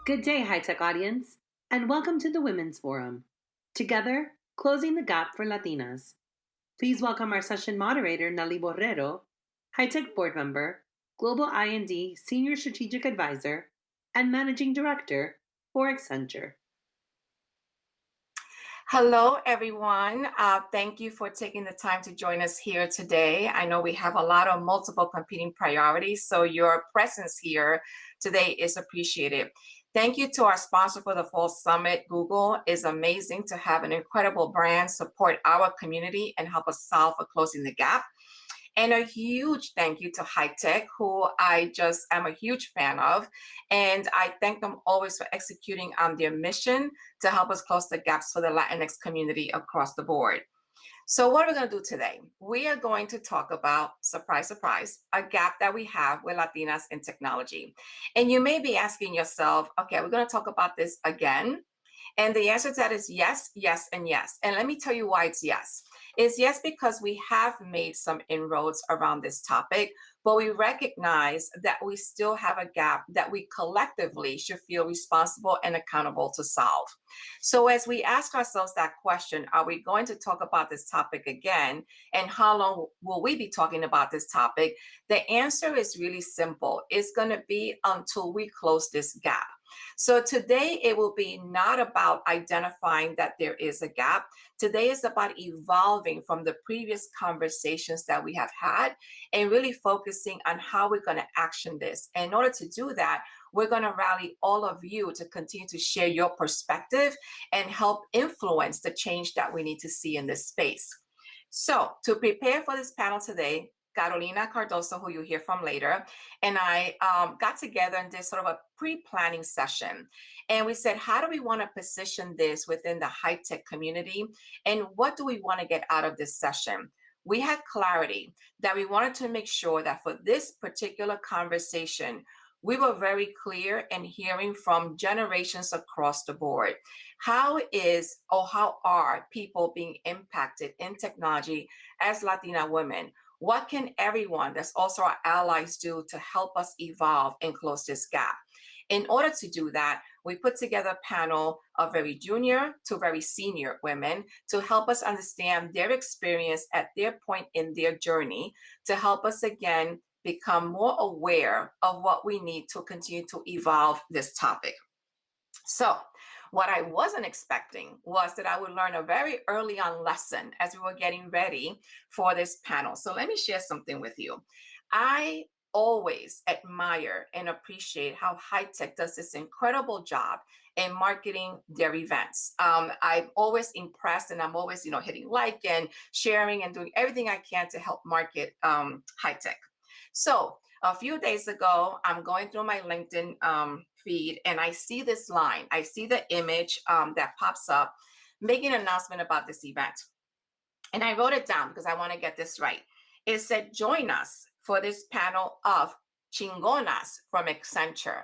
Good day, high-tech audience, and welcome to the Women's Forum. Together, closing the gap for Latinas. Please welcome our session moderator, Nellie Borrero, high-tech board member, Global I&D Senior Strategic Advisor, and Managing Director for Accenture. Hello, everyone. Thank you for taking the time to join us here today. I know we have a lot of multiple competing priorities, so your presence here today is appreciated. Thank you to our sponsor for the Fall Summit. Google is amazing to have an incredible brand support our community and help us solve for closing the gap. And a huge thank you to High Tech, who I just am a huge fan of. And I thank them always for executing on their mission to help us close the gaps for the Latinx community across the board. So what are we going to do today? We are going to talk about, surprise, surprise, a gap that we have with Latinas in technology. And you may be asking yourself, okay, we're going to talk about this again. And the answer to that is yes, yes, and yes. And let me tell you why it's yes. It's yes because we have made some inroads around this topic, but we recognize that we still have a gap that we collectively should feel responsible and accountable to solve. So as we ask ourselves that question, are we going to talk about this topic again? And how long will we be talking about this topic? The answer is really simple. It's going to be until we close this gap. So today it will be not about identifying that there is a gap. Today is about evolving from the previous conversations that we have had and really focusing on how we're going to action this. And in order to do that, we're going to rally all of you to continue to share your perspective and help influence the change that we need to see in this space. So to prepare for this panel today, Carolina Cardosa, who you'll hear from later, and I got together and did sort of a pre-planning session. And we said, how do we want to position this within the high-tech community? And what do we want to get out of this session? We had clarity that we wanted to make sure that for this particular conversation, we were very clear in hearing from generations across the board. How are people being impacted in technology as Latina women? What can everyone that's also our allies do to help us evolve and close this gap? In order to do that, we put together a panel of very junior to very senior women to help us understand their experience at their point in their journey, to help us again become more aware of what we need to continue to evolve this topic. So what I wasn't expecting was that I would learn a very early on lesson as we were getting ready for this panel. So let me share something with you. I always admire and appreciate how High Tech does this incredible job in marketing their events. I'm always impressed, and I'm always, hitting like and sharing and doing everything I can to help market High Tech. So a few days ago, I'm going through my LinkedIn feed, and I see this line. I see the image that pops up making an announcement about this event. And I wrote it down because I want to get this right. It said, join us for this panel of chingonas from Accenture.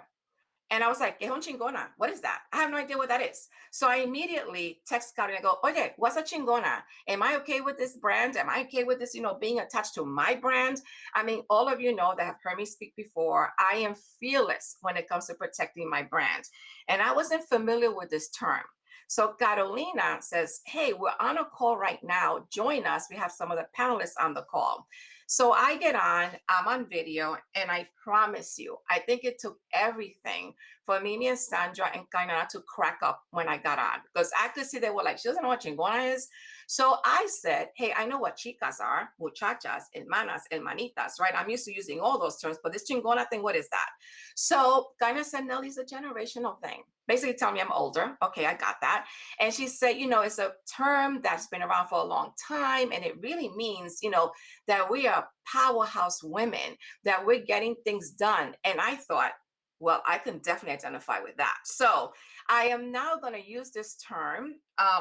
And I was like, ¿Qué es un chingona? What is that? I have no idea what that is. So I immediately text Carol and I go, oye, what's a chingona? Am I okay with this brand? Am I okay with this, being attached to my brand? I mean, all of you know that have heard me speak before, I am fearless when it comes to protecting my brand. And I wasn't familiar with this term. So Carolina says, hey, we're on a call right now. Join us. We have some of the panelists on the call. So I get on, I'm on video, and I promise you, I think it took everything for Mimi and Sandra and Kainana to crack up when I got on. Because I could see they were like, she doesn't know what chingona is. So I said, hey, I know what chicas are, muchachas, hermanas, hermanitas, right? I'm used to using all those terms, but this chingona thing, what is that? So Kaina said, Nellie's a generational thing. Basically tell me I'm older. Okay, I got that. And she said, it's a term that's been around for a long time. And it really means, that we are powerhouse women, that we're getting things done. And I thought, well, I can definitely identify with that. So I am now going to use this term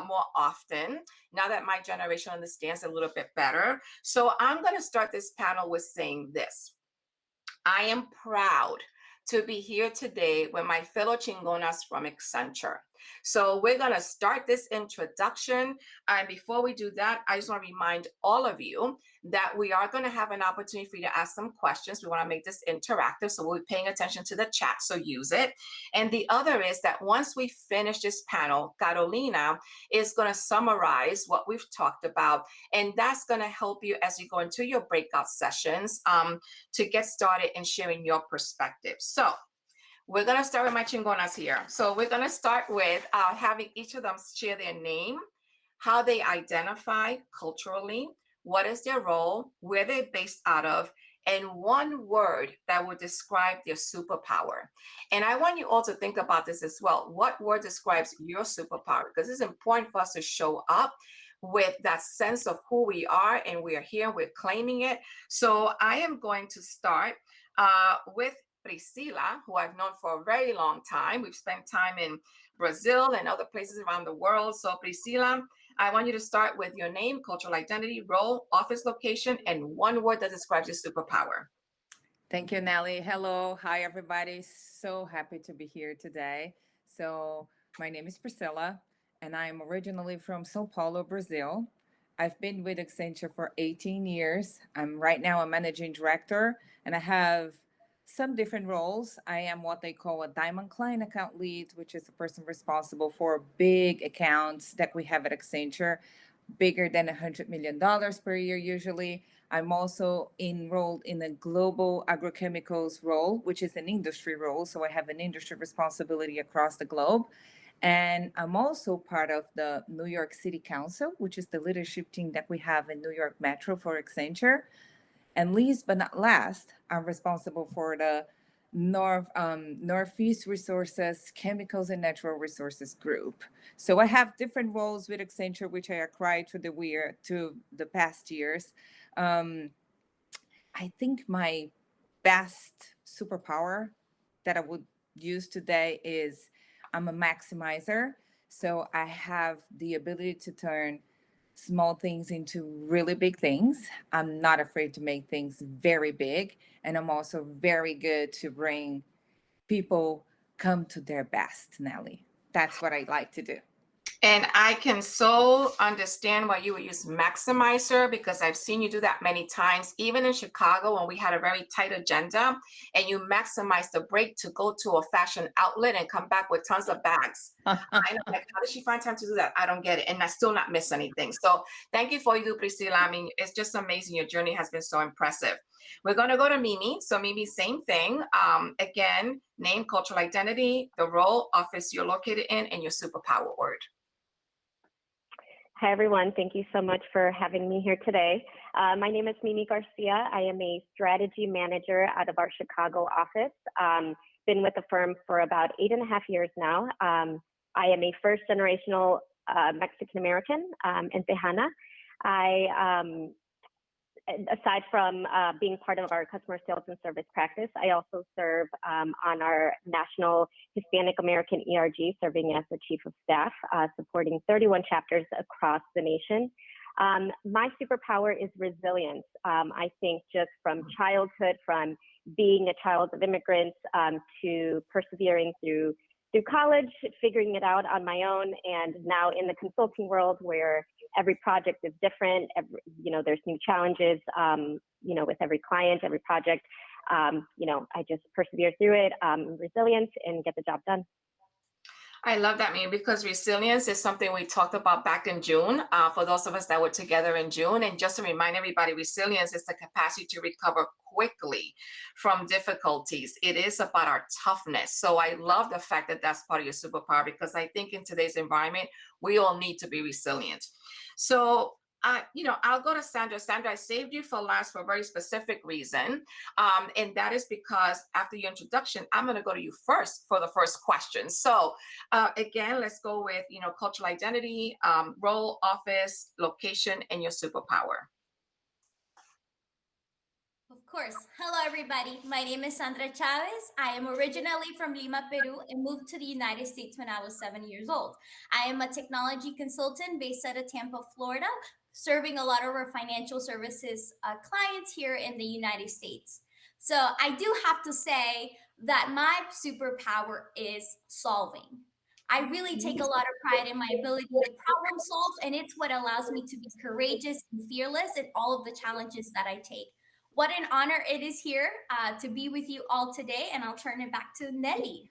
more often now that my generation understands a little bit better. So I'm going to start this panel with saying this. I am proud to be here today with my fellow chingonas from Accenture. So we're going to start this introduction. And before we do that, I just want to remind all of you that we are going to have an opportunity for you to ask some questions. We want to make this interactive, so we'll be paying attention to the chat, so use it. And the other is that once we finish this panel, Carolina is going to summarize what we've talked about, and that's going to help you as you go into your breakout sessions to get started in sharing your perspective. So we're going to start with my chingonas here. So we're going to start with having each of them share their name, how they identify culturally, what is their role, where they're based out of, and one word that would describe their superpower. And I want you all to think about this as well. What word describes your superpower? Because it's important for us to show up with that sense of who we are, and we are here, we're claiming it. So I am going to start with Priscila, who I've known for a very long time. We've spent time in Brazil and other places around the world. So Priscila, I want you to start with your name, cultural identity, role, office location, and one word that describes your superpower. Thank you, Nellie. Hello. Hi, everybody. So happy to be here today. So my name is Priscila, and I'm originally from Sao Paulo, Brazil. I've been with Accenture for 18 years. I'm right now a managing director, and I have some different roles. I am what they call a diamond client account lead, which is the person responsible for big accounts that we have at Accenture, bigger than $100 million per year usually. I'm also enrolled in a global agrochemicals role, which is an industry role. So I have an industry responsibility across the globe. And I'm also part of the New York City Council, which is the leadership team that we have in New York Metro for Accenture. And least but not last, I'm responsible for the Northeast Resources, Chemicals and Natural Resources Group. So I have different roles with Accenture, which I acquired to the past years. I think my best superpower that I would use today is I'm a maximizer. So I have the ability to turn small things into really big things. I'm not afraid to make things very big. And I'm also very good to bring people come to their best, Nellie. That's what I like to do. And I can so understand why you would use maximizer, because I've seen you do that many times, even in Chicago when we had a very tight agenda and you maximize the break to go to a fashion outlet and come back with tons of bags. I know, like, how does she find time to do that? I don't get it. And I still not miss anything. So thank you for you, Priscila. I mean, it's just amazing. Your journey has been so impressive. We're going to go to Mimi. So Mimi, same thing. Again, name, cultural identity, the role, office you're located in, and your superpower word. Hi, everyone. Thank you so much for having me here today. My name is Mimi Garcia. I am a strategy manager out of our Chicago office. Been with the firm for about 8.5 years now. I am a first generational Mexican American in Tejana. Aside from being part of our customer sales and service practice, I also serve on our national Hispanic American ERG, serving as the chief of staff, supporting 31 chapters across the nation. My superpower is resilience. I think just from childhood, from being a child of immigrants to persevering through college, figuring it out on my own, and now in the consulting world where every project is different, there's new challenges, with every client, every project, I just persevere through it, resilience, and get the job done. I love that, Mimi, because resilience is something we talked about back in June, for those of us that were together in June. And just to remind everybody, resilience is the capacity to recover quickly from difficulties. It is about our toughness. So I love the fact that that's part of your superpower, because I think in today's environment, we all need to be resilient. So I'll go to Sandra. Sandra, I saved you for last for a very specific reason. And that is because after your introduction, I'm going to go to you first for the first question. So again, let's go with, cultural identity, role, office, location, and your superpower. Of course. Hello, everybody. My name is Sandra Chavez. I am originally from Lima, Peru, and moved to the United States when I was 7 years old. I am a technology consultant based out of Tampa, Florida, serving a lot of our financial services clients here in the United States. So I do have to say that my superpower is solving. I really take a lot of pride in my ability to problem solve, and it's what allows me to be courageous and fearless in all of the challenges that I take. What an honor it is here to be with you all today, and I'll turn it back to Nellie.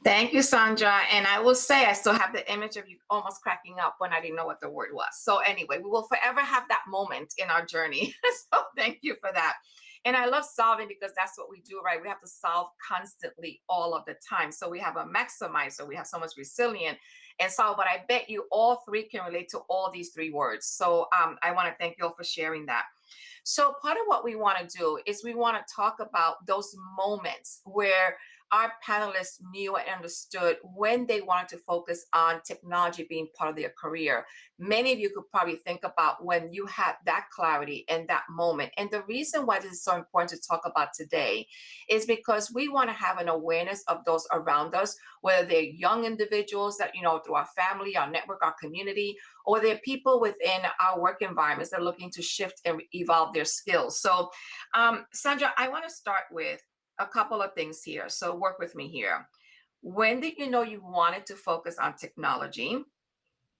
Thank you, Sandra. And I will say, I still have the image of you almost cracking up when I didn't know what the word was. So anyway, we will forever have that moment in our journey. So thank you for that. And I love solving because that's what we do, right? We have to solve constantly all of the time. So we have a maximizer, we have so much resilient and solve, but I bet you all three can relate to all these three words. So I want to thank you all for sharing that. So part of what we want to do is we want to talk about those moments where our panelists knew and understood when they wanted to focus on technology being part of their career. Many of you could probably think about when you had that clarity and that moment. And the reason why this is so important to talk about today is because we want to have an awareness of those around us, whether they're young individuals that, through our family, our network, our community, or they're people within our work environments that are looking to shift and evolve their skills. So, Sandra, I want to start with a couple of things here. So work with me here. When did you know you wanted to focus on technology?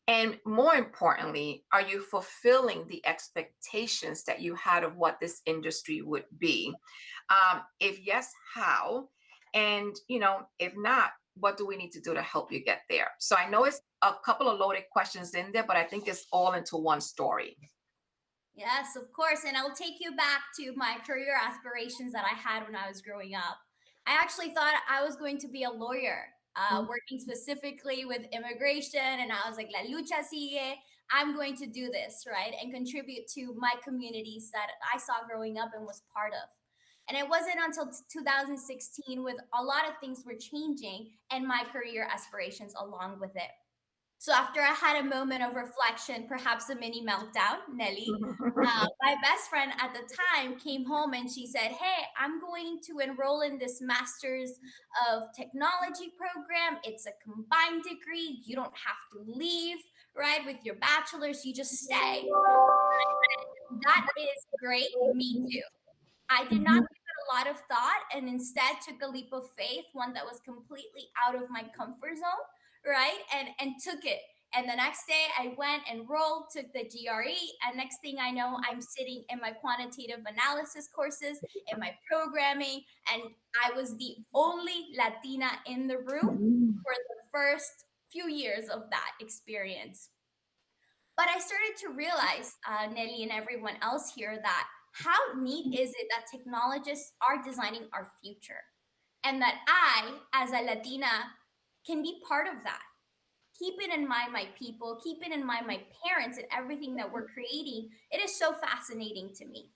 And more importantly, are you fulfilling the expectations that you had of what this industry would be? If yes, how? And, if not, what do we need to do to help you get there? So I know it's a couple of loaded questions in there, but I think it's all into one story. Yes, of course. And I'll take you back to my career aspirations that I had when I was growing up. I actually thought I was going to be a lawyer, working specifically with immigration. And I was like, La lucha sigue. I'm going to do this, right? And contribute to my communities that I saw growing up and was part of. And it wasn't until 2016 with a lot of things were changing and my career aspirations along with it. So after I had a moment of reflection, perhaps a mini meltdown, Nellie, my best friend at the time came home and she said, "Hey, I'm going to enroll in this Master's of Technology program. It's a combined degree. You don't have to leave, right? With your bachelor's, you just stay." That is great. Me too. I did not give it a lot of thought and instead took a leap of faith, one that was completely out of my comfort zone, right? And took it. And the next day I went and enrolled, took the GRE, and next thing I know, I'm sitting in my quantitative analysis courses, in my programming, and I was the only Latina in the room for the first few years of that experience. But I started to realize, Nelly and everyone else here, that how neat is it that technologists are designing our future? And that I, as a Latina, can be part of that. Keeping in mind my people, keeping in mind my parents and everything that we're creating, it is so fascinating to me.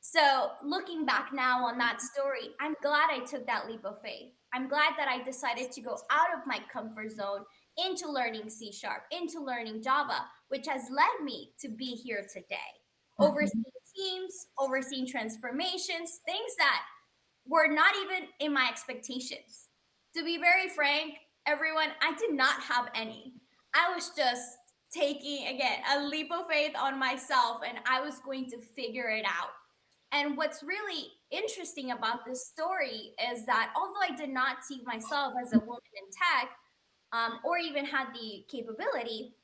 So, looking back now on that story, I'm glad I took that leap of faith. I'm glad that I decided to go out of my comfort zone into learning C Sharp, into learning Java, which has led me to be here today, overseeing teams, overseeing transformations, things that were not even in my expectations. To be very frank, everyone, I did not have any. I was just taking, again, a leap of faith on myself, and I was going to figure it out. And what's really interesting about this story is that although I did not see myself as a woman in tech, or even had the capability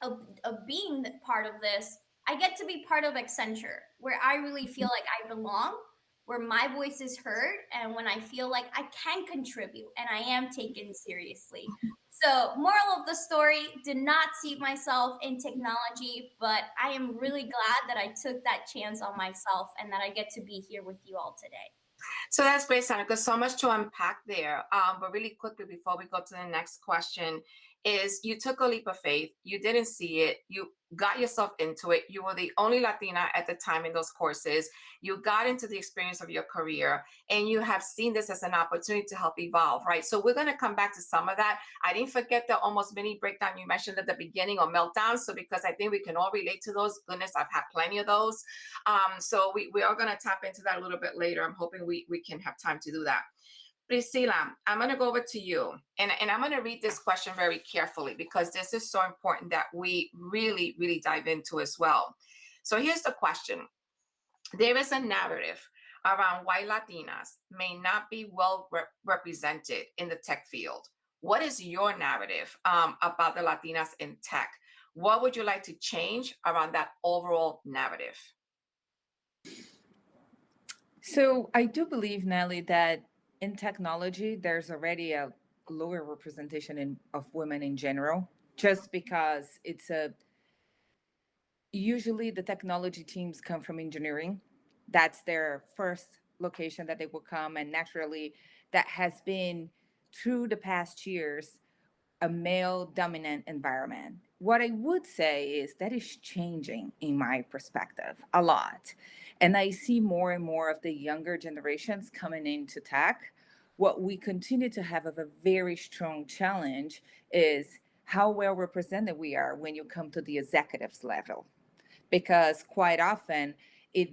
of being part of this, I get to be part of Accenture, where I really feel like I belong, where my voice is heard, and when I feel like I can contribute and I am taken seriously. So, moral of the story, did not see myself in technology, but I am really glad that I took that chance on myself and that I get to be here with you all today. So that's great, Sandra, because so much to unpack there. But really quickly, before we go to the next question, is you took a leap of faith. You didn't see it. You got yourself into it. You were the only Latina at the time in those courses. You got into the experience of your career, and you have seen this as an opportunity to help evolve, right? So we're going to come back to some of that. I didn't forget the almost mini breakdown you mentioned at the beginning, or meltdown. So because I think we can all relate to those. Goodness, I've had plenty of those. So we are going to tap into that a little bit later. I'm hoping we can have time to do that. Priscila, I'm going to go over to you, and I'm going to read this question very carefully because this is so important that we really, really dive into as well. So here's the question. There is a narrative around why Latinas may not be well represented in the tech field. what is your narrative about the Latinas in tech? What would you like to change around that overall narrative? So I do believe, Nellie, that in technology, there's already a lower representation of women in general, just because it's a usually the technology teams come from engineering. That's their first location that they will come, and naturally, that has been through the past years a male dominant environment. What I would say is that is changing in my perspective a lot. And I see more and more of the younger generations coming into tech. What we continue to have of a very strong challenge is how well represented we are when you come to the executives level, because quite often it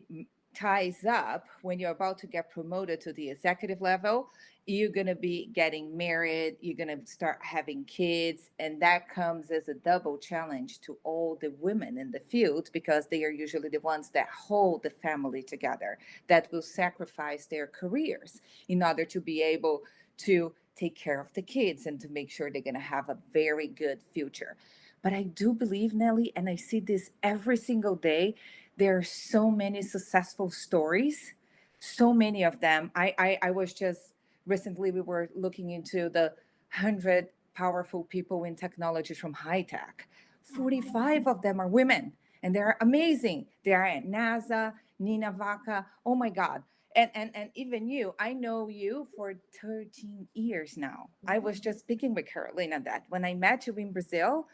ties up when you're about to get promoted to the executive level. You're going to be getting married, you're going to start having kids, and that comes as a double challenge to all the women in the field, because they are usually the ones that hold the family together, that will sacrifice their careers in order to be able to take care of the kids and to make sure they're going to have a very good future. But I do believe, Nellie, and I see this every single day, there are so many successful stories, so many of them. I was just recently, we were looking into the 100 powerful people in technology from high tech. 45 of them are women, and they're amazing. They are at NASA, Nina Vaca. Oh my God. And even you, I know you for 13 years now. I was just speaking with Carolina that when I met you in Brazil,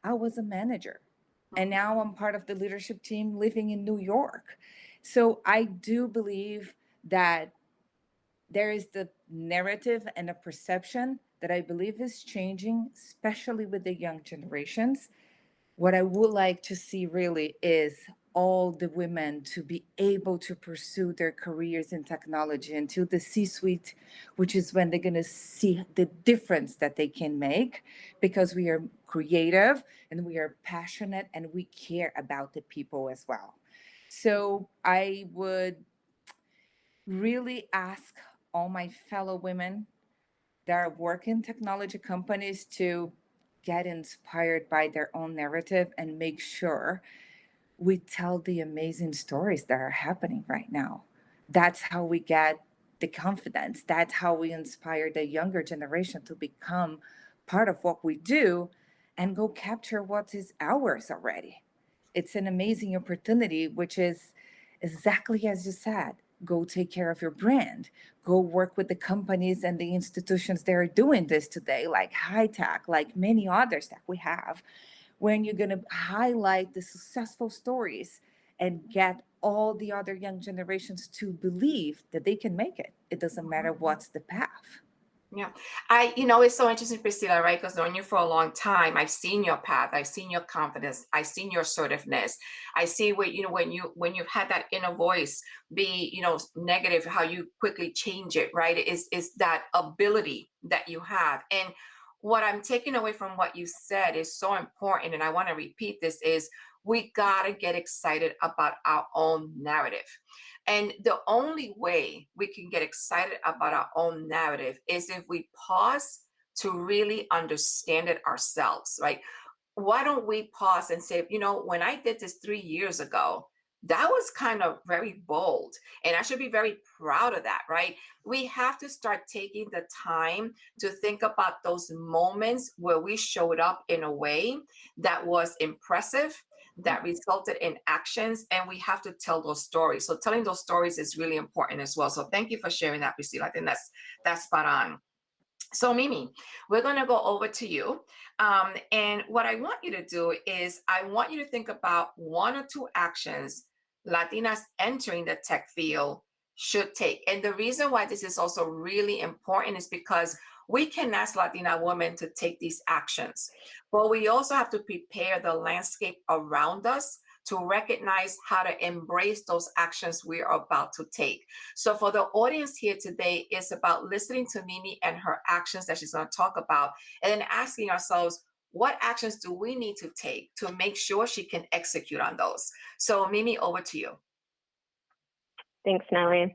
I was a manager. And now I'm part of the leadership team living in New York. So I do believe that there is the narrative and a perception that I believe is changing, especially with the young generations. What I would like to see really is all the women to be able to pursue their careers in technology until the C-suite, which is when they're going to see the difference that they can make, because we are creative and we are passionate and we care about the people as well. So I would really ask all my fellow women that are working technology companies to get inspired by their own narrative and make sure we tell the amazing stories that are happening right now. That's how we get the confidence. That's how we inspire the younger generation to become part of what we do and go capture what is ours already. It's an amazing opportunity, which is exactly as you said. Go take care of your brand. Go work with the companies and the institutions that are doing this today, like high tech, like many others that we have, when you're going to highlight the successful stories and get all the other young generations to believe that they can make it. It doesn't matter what's the path. Yeah, it's so interesting, Priscila, right? Because knowing you for a long time, I've seen your path, I've seen your confidence, I've seen your assertiveness. I see what, when you've had that inner voice be, negative, how you quickly change it, right? Is that ability that you have. And what I'm taking away from what you said is so important, and I want to repeat this, is we gotta get excited about our own narrative. And the only way we can get excited about our own narrative is if we pause to really understand it ourselves, right? Why don't we pause and say, when I did this 3 years ago, that was kind of very bold, and I should be very proud of that, right? We have to start taking the time to think about those moments where we showed up in a way that was impressive, that resulted in actions, and we have to tell those stories. So telling those stories is really important as well. So thank you for sharing that, Priscila. I think that's spot on. So Mimi, we're going to go over to you. And what I want you to do is I want you to think about 1 or 2 actions Latinas entering the tech field should take. And the reason why this is also really important is because we can ask Latina women to take these actions, but we also have to prepare the landscape around us to recognize how to embrace those actions we are about to take. So for the audience here today, it's about listening to Mimi and her actions that she's going to talk about, and then asking ourselves, what actions do we need to take to make sure she can execute on those? So Mimi, over to you. Thanks, Nellie.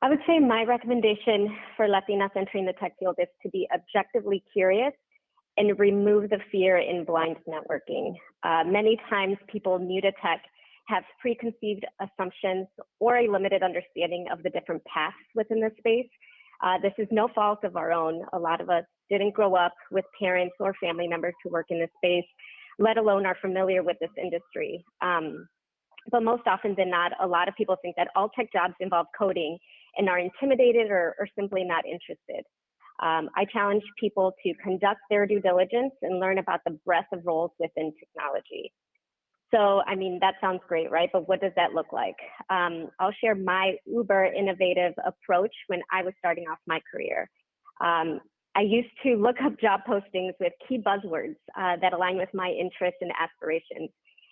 I would say my recommendation for Latinas entering the tech field is to be objectively curious and remove the fear in blind networking. Many times people new to tech have preconceived assumptions or a limited understanding of the different paths within this space. This is no fault of our own. A lot of us didn't grow up with parents or family members who work in this space, let alone are familiar with this industry. But most often than not, a lot of people think that all tech jobs involve coding and are intimidated or simply not interested. I challenge people to conduct their due diligence and learn about the breadth of roles within technology. So, I mean, that sounds great, right? But what does that look like? I'll share my uber innovative approach when I was starting off my career. I used to look up job postings with key buzzwords that align with my interests and aspirations.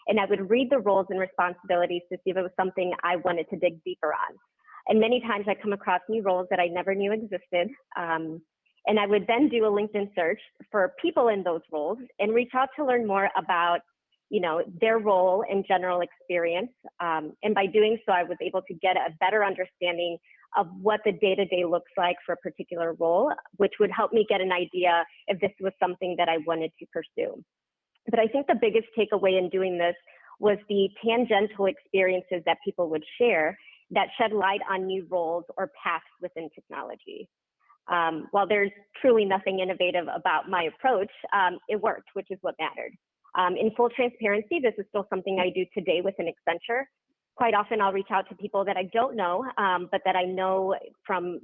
And I would read the roles and responsibilities to see if it was something I wanted to dig deeper on. And many times I come across new roles that I never knew existed. And I would then do a LinkedIn search for people in those roles and reach out to learn more about, their role and general experience. And by doing so, I was able to get a better understanding of what the day-to-day looks like for a particular role, which would help me get an idea if this was something that I wanted to pursue. But I think the biggest takeaway in doing this was the tangential experiences that people would share that shed light on new roles or paths within technology. While there's truly nothing innovative about my approach, it worked, which is what mattered. In full transparency, this is still something I do today within Accenture. Quite often I'll reach out to people that I don't know, but that I know from,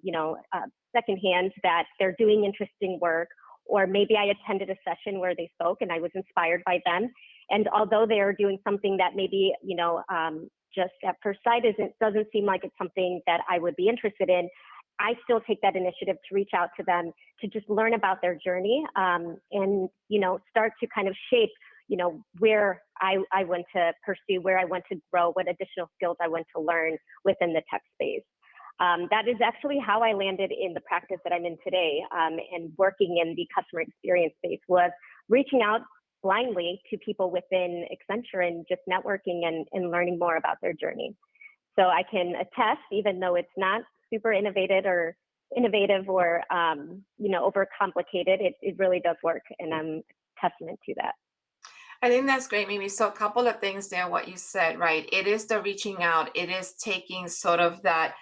secondhand that they're doing interesting work, or maybe I attended a session where they spoke and I was inspired by them. And although they are doing something that maybe, just at first sight doesn't seem like it's something that I would be interested in, I still take that initiative to reach out to them to just learn about their journey and, start to kind of shape, where I want to pursue, where I want to grow, what additional skills I want to learn within the tech space. That is actually how I landed in the practice that I'm in today, and working in the customer experience space was reaching out blindly to people within Accenture and just networking and learning more about their journey. So I can attest, even though it's not super innovative or overcomplicated, it really does work, and I'm testament to that. I think that's great, Mimi. So a couple of things there, what you said, right? It is the reaching out. It is taking sort of that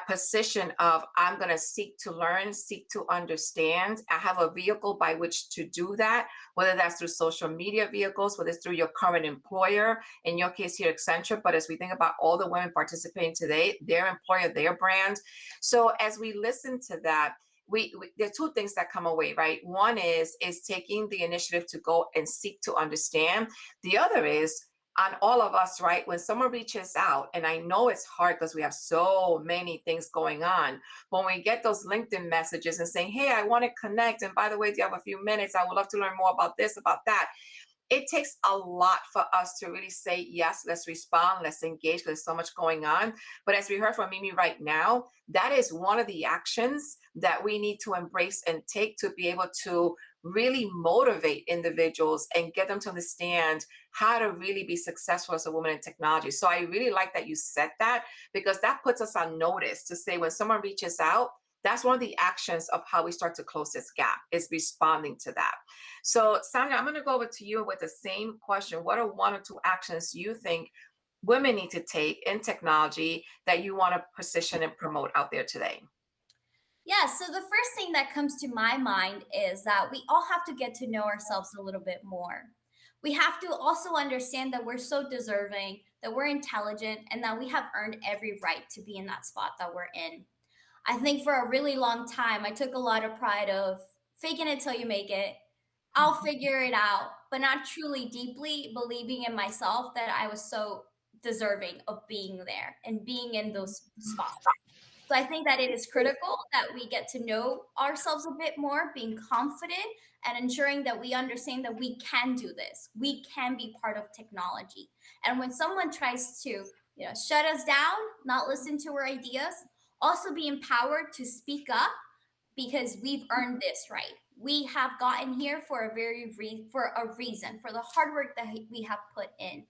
position of I'm going to seek to learn, seek to understand. I have a vehicle by which to do that, whether that's through social media vehicles, whether it's through your current employer, in your case here, Accenture. But as we think about all the women participating today, their employer, their brand. So as we listen to that, there are two things that come away, right? One is taking the initiative to go and seek to understand. The other is on all of us, right? When someone reaches out, and I know it's hard because we have so many things going on, when we get those LinkedIn messages and saying, hey, I want to connect. And by the way, do you have a few minutes? I would love to learn more about this, about that. It takes a lot for us to really say, yes, let's respond, let's engage, because there's so much going on. But as we heard from Mimi right now, that is one of the actions that we need to embrace and take to be able to really motivate individuals and get them to understand how to really be successful as a woman in technology. So I really like that you said that, because that puts us on notice to say when someone reaches out, that's one of the actions of how we start to close this gap, is responding to that. So Sandra, I'm going to go over to you with the same question. What are one or two actions you think women need to take in technology that you want to position and promote out there today? Yeah, so the first thing that comes to my mind is that we all have to get to know ourselves a little bit more. We have to also understand that we're so deserving, that we're intelligent, and that we have earned every right to be in that spot that we're in. I think for a really long time, I took a lot of pride of faking it till you make it. I'll figure it out, but not truly deeply believing in myself that I was so deserving of being there and being in those spots. So I think that it is critical that we get to know ourselves a bit more, being confident and ensuring that we understand that we can do this. We can be part of technology. And when someone tries to, shut us down, not listen to our ideas, also be empowered to speak up because we've earned this right. We have gotten here for a reason, for the hard work that we have put in.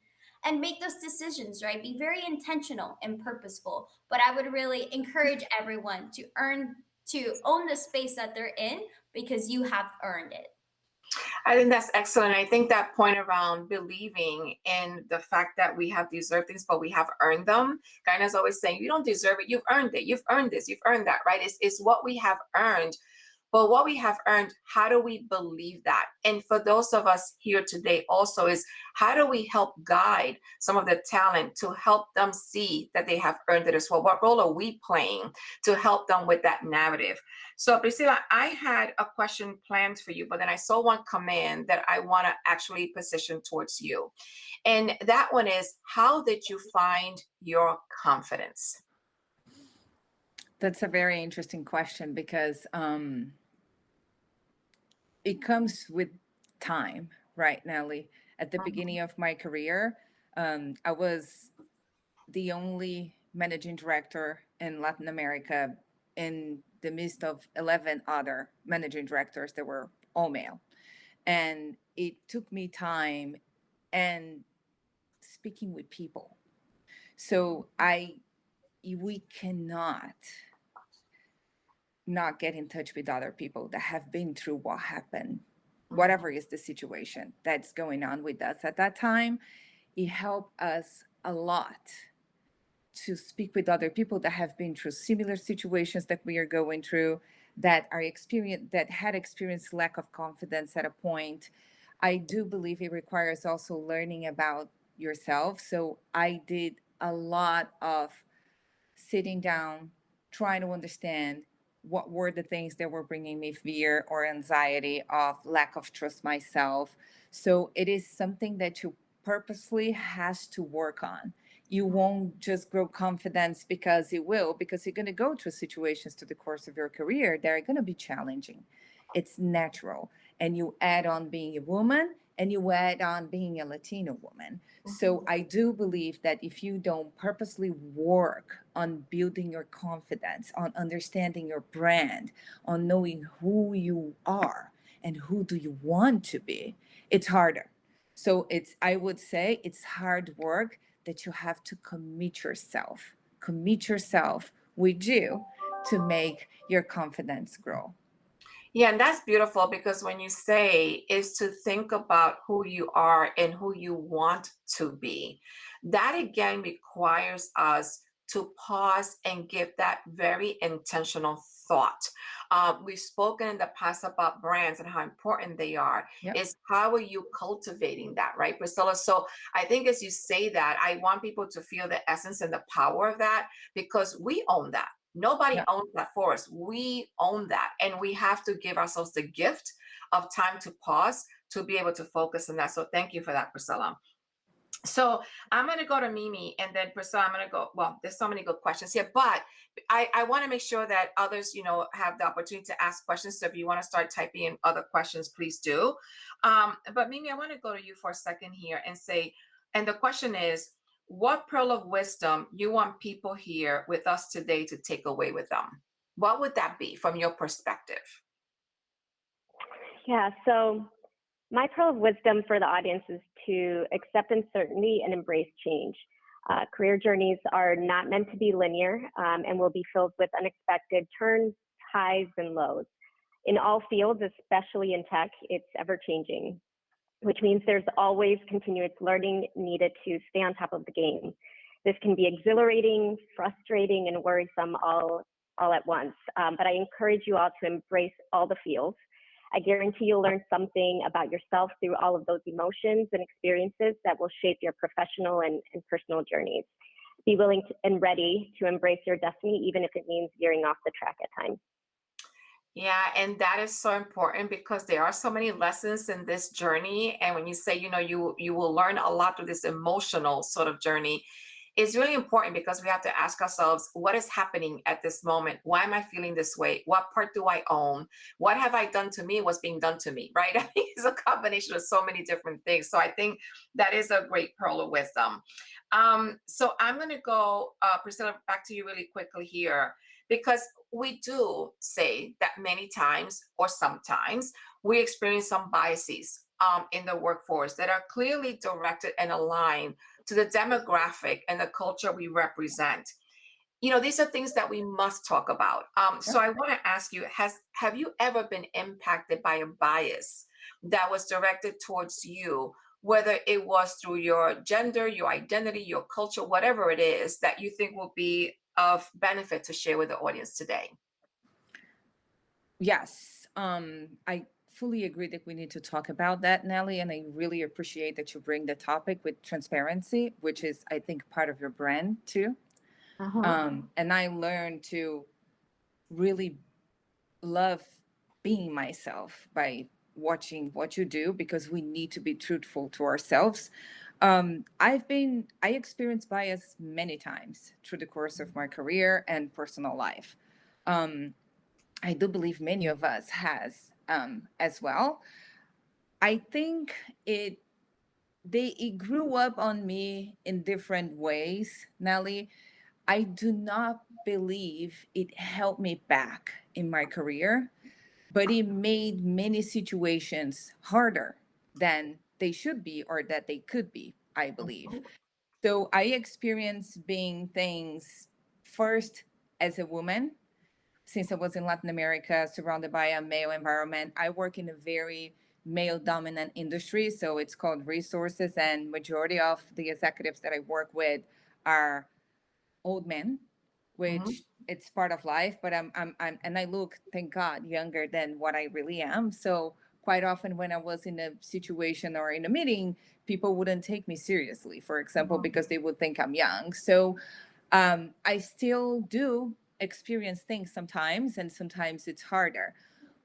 and make those decisions, right? Be very intentional and purposeful. But I would really encourage everyone to own the space that they're in because you have earned it. I think that's excellent. I think that point around believing in the fact that we have deserved things, but we have earned them. Guyana's always saying, you don't deserve it. You've earned it. You've earned this. You've earned that, right? It's what we have earned. But what we have earned, how do we believe that? And for those of us here today also is how do we help guide some of the talent to help them see that they have earned it as well? What role are we playing to help them with that narrative? So Priscila, I had a question planned for you, but then I saw one come in that I want to actually position towards you. And that one is, how did you find your confidence? That's a very interesting question because it comes with time, right, Nellie? At the beginning of my career, I was the only managing director in Latin America in the midst of 11 other managing directors that were all male. And it took me time and speaking with people. So we cannot not get in touch with other people that have been through what happened, whatever is the situation that's going on with us at that time. It helped us a lot to speak with other people that have been through similar situations that we are going through, that had experienced lack of confidence at a point. I do believe it requires also learning about yourself. So I did a lot of sitting down, trying to understand what were the things that were bringing me fear or anxiety of lack of trust myself. So it is something that you purposely has to work on. You won't just grow confidence because you're going to go through situations through the course of your career that are going to be challenging. It's natural. And you add on being a woman and you add on being a Latino woman. So I do believe that if you don't purposely work on building your confidence, on understanding your brand, on knowing who you are and who do you want to be, it's harder. So I would say it's hard work that you have to commit yourself with you to make your confidence grow. Yeah, and that's beautiful because when you say is to think about who you are and who you want to be, that again requires us to pause and give that very intentional thought. We've spoken in the past about brands and how important they are. Yep. Is how are you cultivating that, right, Priscila? So I think as you say that, I want people to feel the essence and the power of that because we own that. Nobody Yeah. owns that for us. We own that. And we have to give ourselves the gift of time to pause to be able to focus on that. So thank you for that, Priscila. So I'm going to go to Mimi and then Priscila, I'm going to go, well, there's so many good questions here, but I want to make sure that others, have the opportunity to ask questions. So if you want to start typing in other questions, please do. But Mimi, I want to go to you for a second here and say, and the question is, what pearl of wisdom you want people here with us today to take away with them? What would that be from your perspective? Yeah, so my pearl of wisdom for the audience is to accept uncertainty and embrace change. Career journeys are not meant to be linear and will be filled with unexpected turns, highs, and lows. In all fields, especially in tech, it's ever changing, which means there's always continuous learning needed to stay on top of the game. This can be exhilarating, frustrating, and worrisome all at once. But I encourage you all to embrace all the fields. I guarantee you'll learn something about yourself through all of those emotions and experiences that will shape your professional and personal journeys. Be willing and ready to embrace your destiny, even if it means veering off the track at times. Yeah, and that is so important because there are so many lessons in this journey. And when you say, you will learn a lot through this emotional sort of journey, it's really important because we have to ask ourselves, what is happening at this moment? Why am I feeling this way? What part do I own? What have I done to me? What's being done to me, right? I think it's a combination of so many different things. So I think that is a great pearl of wisdom. So I'm going to go, Priscila, back to you really quickly here, because we do say that many times or sometimes we experience some biases in the workforce that are clearly directed and aligned to the demographic and the culture we represent. These are things that we must talk about. So I want to ask you, have you ever been impacted by a bias that was directed towards you, whether it was through your gender, your identity, your culture, whatever it is that you think will be of benefit to share with the audience today? Yes, I fully agree that we need to talk about that, Nellie, and I really appreciate that you bring the topic with transparency, which is, I think, part of your brand too. And I learned to really love being myself by watching what you do, because we need to be truthful to ourselves. I experienced bias many times through the course of my career and personal life. I do believe many of us has as well. I think it grew up on me in different ways, Nellie. I do not believe it helped me back in my career, but it made many situations harder than they should be or that they could be, I believe. So I experienced being things first as a woman. Since I was in Latin America, surrounded by a male environment, I work in a very male dominant industry. So it's called resources, and majority of the executives that I work with are old men, which it's part of life. But I'm and I look, thank God, younger than what I really am. So quite often when I was in a situation or in a meeting, people wouldn't take me seriously, for example, because they would think I'm young. So I still do experience things sometimes, and sometimes it's harder.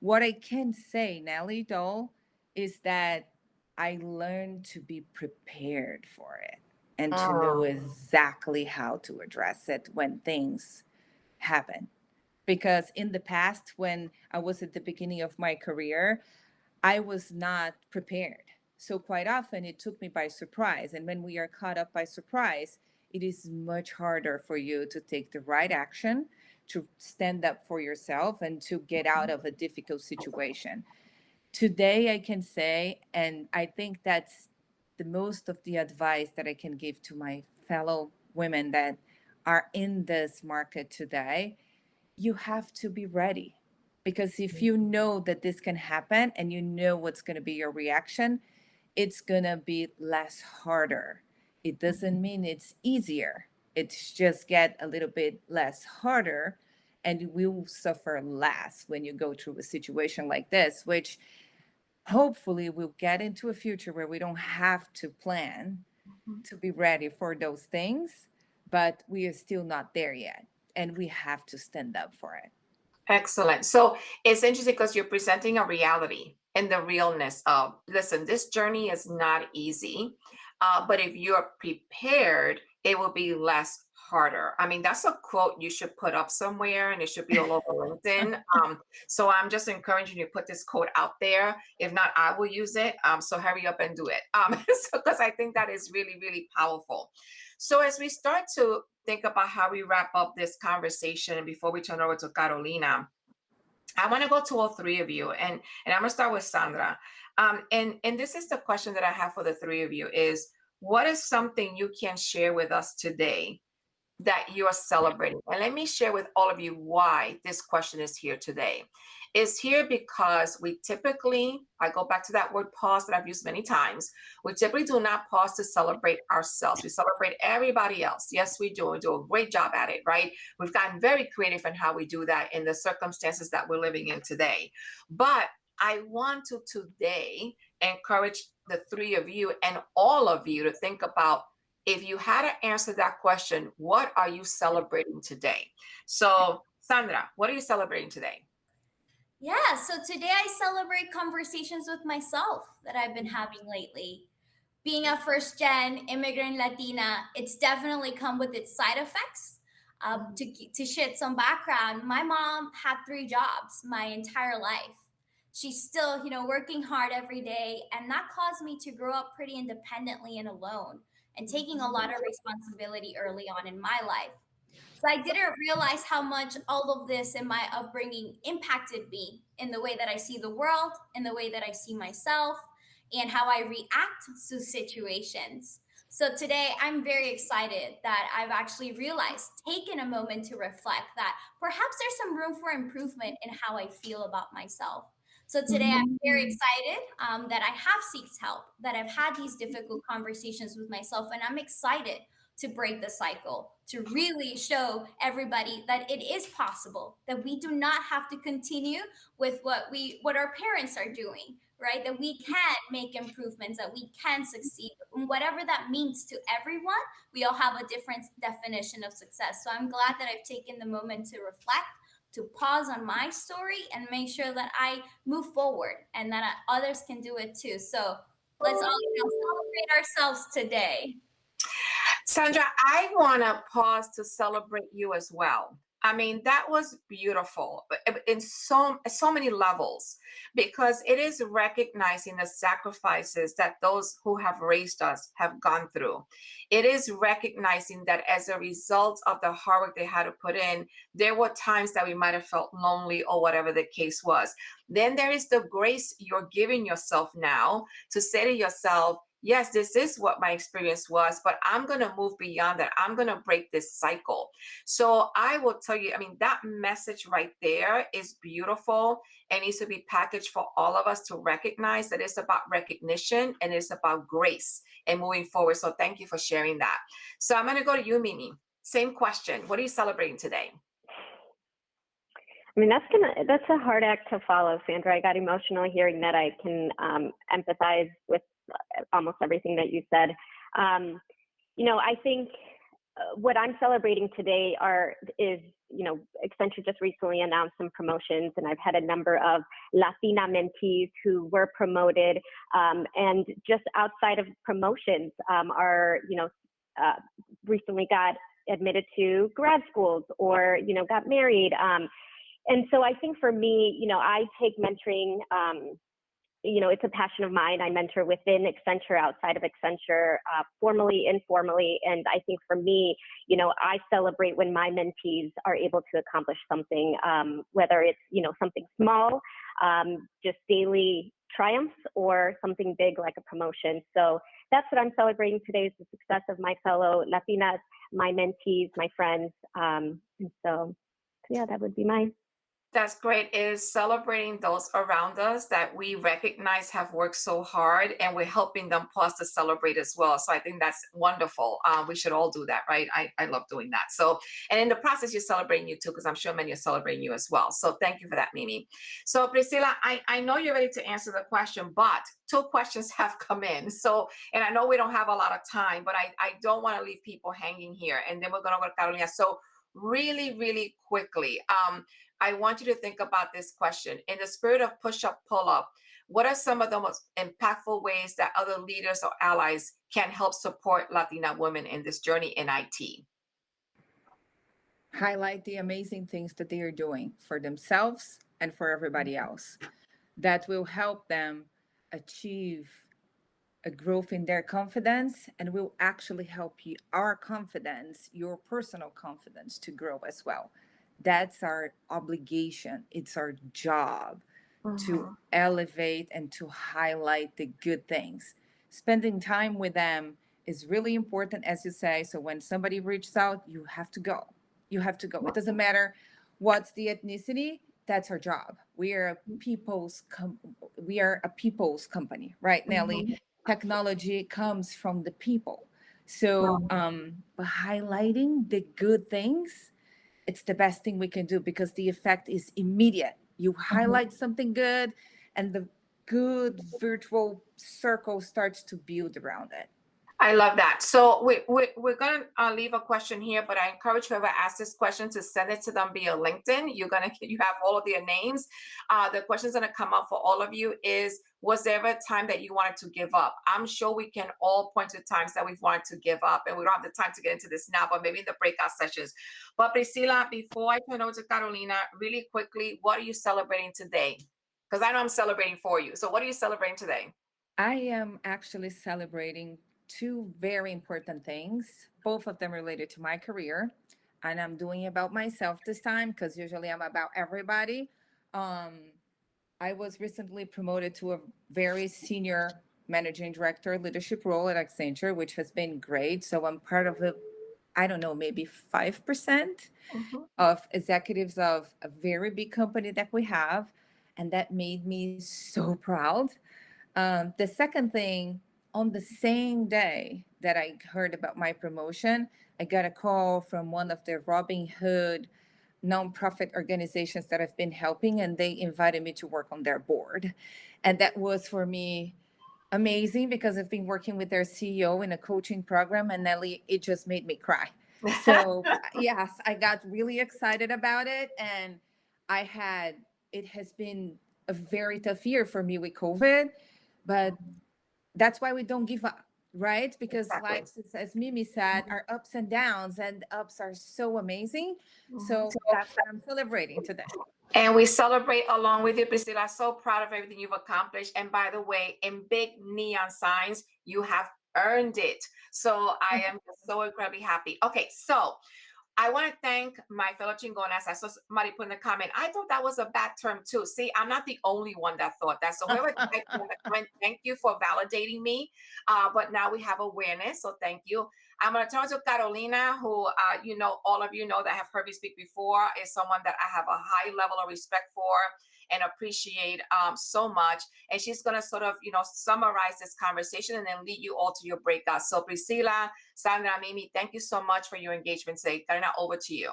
What I can say, Nellie, though, is that I learned to be prepared for it and to know exactly how to address it when things happen. Because in the past, when I was at the beginning of my career, I was not prepared. So quite often it took me by surprise. And when we are caught up by surprise, it is much harder for you to take the right action, to stand up for yourself, and to get out of a difficult situation. Today, I can say, and I think that's the most of the advice that I can give to my fellow women that are in this market today. You have to be ready, because if you know that this can happen and you know what's going to be your reaction, it's going to be less harder. It doesn't mean it's easier. It's just get a little bit less harder, and you will suffer less when you go through a situation like this, which hopefully we'll get into a future where we don't have to plan to be ready for those things, but we are still not there yet, and we have to stand up for it. Excellent. So it's interesting because you're presenting a reality and the realness of, listen, this journey is not easy, but if you're prepared, it will be less harder. I mean, that's a quote you should put up somewhere, and it should be all over LinkedIn. So I'm just encouraging you to put this quote out there. If not, I will use it. So hurry up and do it. Because I think that is really, really powerful. So as we start to think about how we wrap up this conversation, and before we turn over to Carolina, I want to go to all three of you, and I'm going to start with Sandra. And this is the question that I have for the three of you: is what is something you can share with us today that you are celebrating? And let me share with all of you why this question is here today. It's here because we typically, I go back to that word pause that I've used many times. We typically do not pause to celebrate ourselves. We celebrate everybody else. Yes, we do. We do a great job at it, right? We've gotten very creative in how we do that in the circumstances that we're living in today. But I want to today encourage the three of you and all of you to think about, if you had to answer that question, what are you celebrating today? So, Sandra, what are you celebrating today? Yeah, so today I celebrate conversations with myself that I've been having lately. Being a first gen immigrant Latina, it's definitely come with its side effects. To shed some background, my mom had three jobs my entire life. She's still, working hard every day, and that caused me to grow up pretty independently and alone, and taking a lot of responsibility early on in my life. So I didn't realize how much all of this in my upbringing impacted me in the way that I see the world, in the way that I see myself, and how I react to situations. So today I'm very excited that I've actually realized, taken a moment to reflect that perhaps there's some room for improvement in how I feel about myself. So today I'm very excited that I have sought help, that I've had these difficult conversations with myself, and I'm excited to break the cycle, to really show everybody that it is possible, that we do not have to continue with what our parents are doing, right? That we can make improvements, that we can succeed, and whatever that means to everyone. We all have a different definition of success. So I'm glad that I've taken the moment to reflect, to pause on my story, and make sure that I move forward and that others can do it too. So let's all celebrate ourselves today. Sandra, I want to pause to celebrate you as well. I mean, that was beautiful in so many levels, because it is recognizing the sacrifices that those who have raised us have gone through. It is recognizing that as a result of the hard work they had to put in, there were times that we might have felt lonely or whatever the case was. Then there is the grace you're giving yourself now to say to yourself, yes, this is what my experience was, but I'm going to move beyond that. I'm going to break this cycle. So I will tell you, I mean, that message right there is beautiful and needs to be packaged for all of us to recognize that it's about recognition and it's about grace and moving forward. So thank you for sharing that. So I'm going to go to you, Mimi. Same question. What are you celebrating today? I mean, that's a hard act to follow, Sandra. I got emotional hearing that. I can empathize with almost everything that you said. I think what I'm celebrating today is Accenture just recently announced some promotions, and I've had a number of Latina mentees who were promoted, and just outside of promotions, recently got admitted to grad schools or got married. And so I think for me, I take mentoring, it's a passion of mine. I mentor within Accenture, outside of Accenture, formally, informally. And I think for me, I celebrate when my mentees are able to accomplish something, whether it's, something small, just daily triumphs, or something big like a promotion. So that's what I'm celebrating today, is the success of my fellow Latinas, my mentees, my friends. And so, yeah, that would be mine. That's great. It is celebrating those around us that we recognize have worked so hard, and we're helping them pause to celebrate as well. So I think that's wonderful. We should all do that, right? I love doing that. So, and in the process, you're celebrating you too, because I'm sure many are celebrating you as well. So thank you for that, Mimi. So Priscila, I know you're ready to answer the question, but 2 questions have come in. So, and I know we don't have a lot of time, but I don't want to leave people hanging here. And then we're going to go to Carolina. So really, really quickly, I want you to think about this question. In the spirit of push up, pull up, what are some of the most impactful ways that other leaders or allies can help support Latina women in this journey in IT? Highlight the amazing things that they are doing for themselves and for everybody else. That will help them achieve a growth in their confidence, and will actually help you, our confidence, your personal confidence, to grow as well. That's our obligation. It's our job to elevate and to highlight the good things. Spending time with them is really important, as you say. So when somebody reaches out, you have to go. You have to go. It doesn't matter what's the ethnicity. That's our job. We are a people's company, right, Nellie? Technology comes from the people. So highlighting the good things, it's the best thing we can do, because the effect is immediate. You highlight something good, and the good virtual circle starts to build around it. I love that. So we're going to leave a question here, but I encourage whoever asked this question to send it to them via LinkedIn. You have all of their names. The question's going to come up for all of you is, was there ever a time that you wanted to give up? I'm sure we can all point to times that we've wanted to give up, and we don't have the time to get into this now, but maybe in the breakout sessions. But Priscila, before I turn over to Carolina, really quickly, what are you celebrating today? Because I know I'm celebrating for you. So what are you celebrating today? I am actually celebrating 2 very important things, both of them related to my career. And I'm doing about myself this time, because usually I'm about everybody. I was recently promoted to a very senior managing director leadership role at Accenture, which has been great. So I'm part of I don't know, maybe 5% of executives of a very big company that we have. And that made me so proud. The second thing, on the same day that I heard about my promotion, I got a call from one of the Robin Hood nonprofit organizations that I've been helping, and they invited me to work on their board. And that was for me amazing because I've been working with their CEO in a coaching program, and Nellie, it just made me cry. So yes, I got really excited about it, and it has been a very tough year for me with COVID, but that's why we don't give up, right? Because Exactly. like as Mimi said, our ups and downs, and the ups are so amazing. So that's what I'm celebrating today. And we celebrate along with you, Priscila. So proud of everything you've accomplished. And by the way, in big neon signs, you have earned it. So I am so incredibly happy. Okay, so I want to thank my fellow chingonas. I saw somebody put in a comment. I thought that was a bad term too. See, I'm not the only one that thought that. So whoever typed in the comment, thank you for validating me. But now we have awareness. So thank you. I'm going to turn to Carolina, who, all of you know that have heard me speak before, is someone that I have a high level of respect for and appreciate so much. And she's going to sort of, summarize this conversation and then lead you all to your breakout. So Priscila, Sandra, Mimi, thank you so much for your engagement today. Carolina, over to you.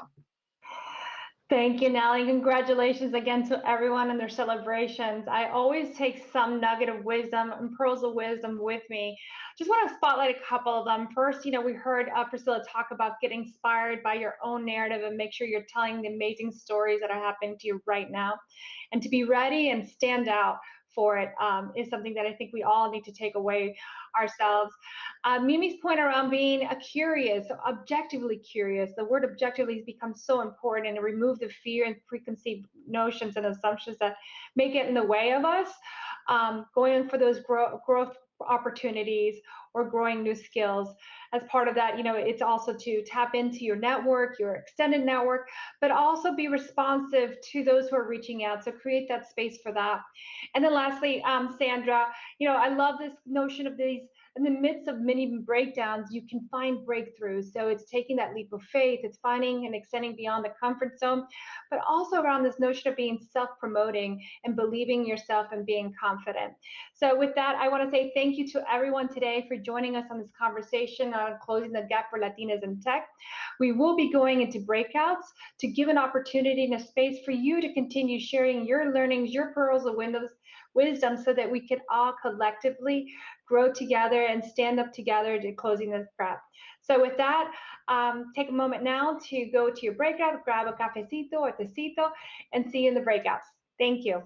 Thank you, Nellie. Congratulations again to everyone and their celebrations. I always take some nugget of wisdom and pearls of wisdom with me. Just want to spotlight a couple of them. First, we heard Priscila talk about getting inspired by your own narrative and make sure you're telling the amazing stories that are happening to you right now. And to be ready and stand out for it is something that I think we all need to take away ourselves. Mimi's point around being curious, objectively curious. The word objectively has become so important, and to remove the fear and preconceived notions and assumptions that may get in the way of us going for those growth opportunities or growing new skills. As part of that, it's also to tap into your network, your extended network, but also be responsive to those who are reaching out. So create that space for that. And then lastly, Sandra, I love this notion of these. In the midst of many breakdowns, you can find breakthroughs. So it's taking that leap of faith, it's finding and extending beyond the comfort zone, but also around this notion of being self-promoting and believing yourself and being confident. So with that, I want to say thank you to everyone today for joining us on this conversation on closing the gap for Latinas in tech. We will be going into breakouts to give an opportunity and a space for you to continue sharing your learnings, your pearls of wisdom, so that we can all collectively grow together and stand up together to closing this gap. So with that, take a moment now to go to your breakout, grab a cafecito or tecito, and see you in the breakouts. Thank you.